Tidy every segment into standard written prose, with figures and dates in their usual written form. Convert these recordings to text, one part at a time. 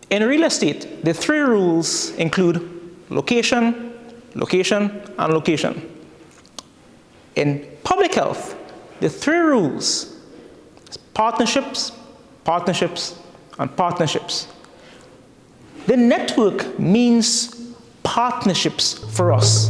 In real estate, the three rules include location, location, and location. In public health, the three rules is partnerships, partnerships, and partnerships. The network means partnerships for us.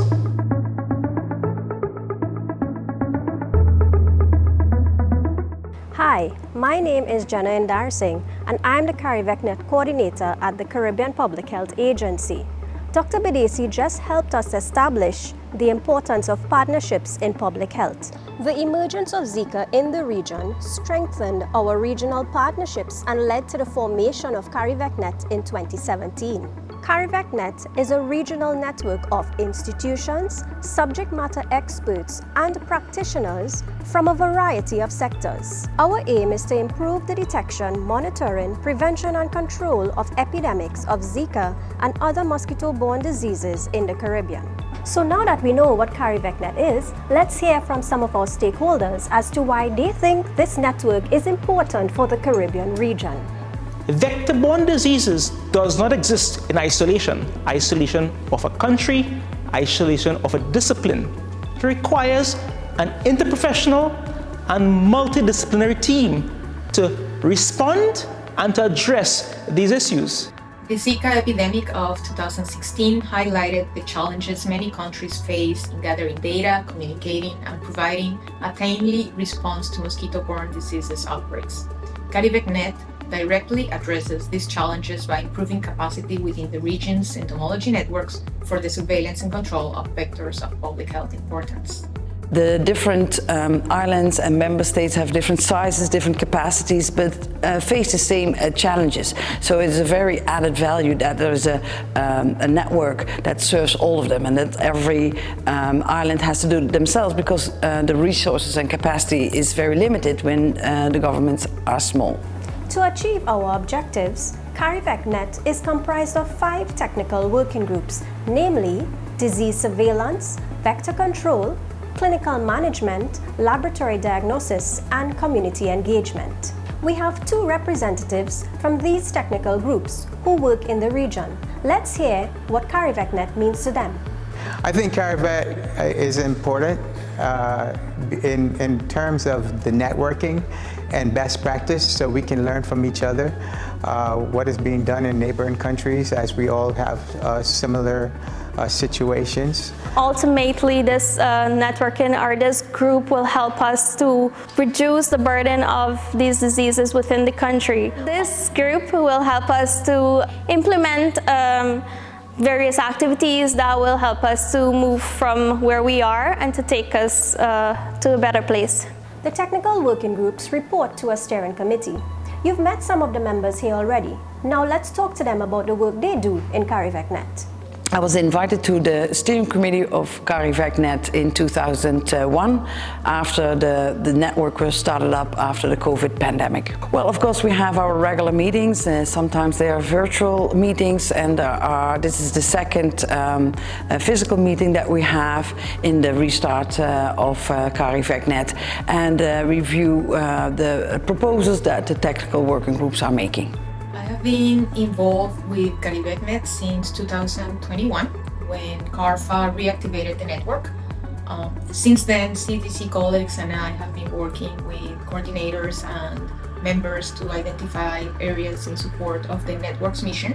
Hi, my name is Jenna Indarsing, and I'm the CariVecNet coordinator at the Caribbean Public Health Agency. Dr. Bedesi just helped us establish the importance of partnerships in public health. The emergence of Zika in the region strengthened our regional partnerships and led to the formation of CariVecNet in 2017. CariVecNet is a regional network of institutions, subject matter experts, and practitioners from a variety of sectors. Our aim is to improve the detection, monitoring, prevention, and control of epidemics of Zika and other mosquito-borne diseases in the Caribbean. So now that we know what CariVecNet is, let's hear from some of our stakeholders as to why they think this network is important for the Caribbean region. Vector-borne diseases does not exist in isolation. Isolation of a country, isolation of a discipline. It requires an interprofessional and multidisciplinary team to respond and to address these issues. The Zika epidemic of 2016 highlighted the challenges many countries face in gathering data, communicating, and providing a timely response to mosquito-borne diseases outbreaks. CariVecNet directly addresses these challenges by improving capacity within the region's entomology networks for the surveillance and control of vectors of public health importance. The different islands and member states have different sizes, different capacities, but face the same challenges. So it's a very added value that there is a network that serves all of them, and that every island has to do it themselves, because the resources and capacity is very limited when the governments are small. To achieve our objectives, CariVecNet is comprised of 5 technical working groups, namely disease surveillance, vector control, clinical management, laboratory diagnosis, and community engagement. We have 2 representatives from these technical groups who work in the region. Let's hear what CariVecNet means to them. I think CariVec is important in terms of the networking and best practice, so we can learn from each other what is being done in neighboring countries, as we all have similar situations. Ultimately, this networking or this group will help us to reduce the burden of these diseases within the country. This group will help us to implement various activities that will help us to move from where we are and to take us to a better place. The technical working groups report to a steering committee. You've met some of the members here already. Now let's talk to them about the work they do in CariVecNet. I was invited to the steering committee of CariVecNet in 2001 after the network was started up after the COVID pandemic. Well, of course, we have our regular meetings. Sometimes they are virtual meetings, and this is the second physical meeting that we have in the restart of CariVecNet, and review the proposals that the technical working groups are making. I have been involved with CariVecNet since 2021, when CARFA reactivated the network. Since then, CDC colleagues and I have been working with coordinators and members to identify areas in support of the network's mission.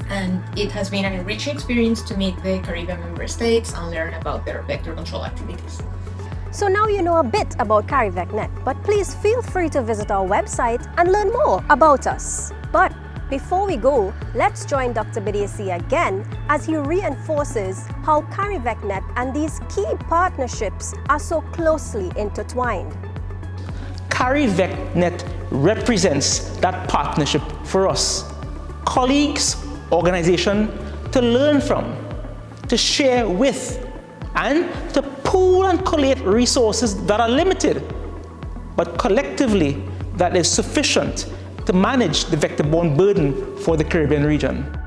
And it has been an enriching experience to meet the Caribbean member states and learn about their vector control activities. So now you know a bit about CariVecNet, but please feel free to visit our website and learn more about us. But before we go, let's join Dr. Bedesi again as he reinforces how CariVecNet and these key partnerships are so closely intertwined. CariVecNet represents that partnership for us. Colleagues, organization to learn from, to share with, and to pool and collate resources that are limited, but collectively that is sufficient to manage the vector-borne burden for the Caribbean region.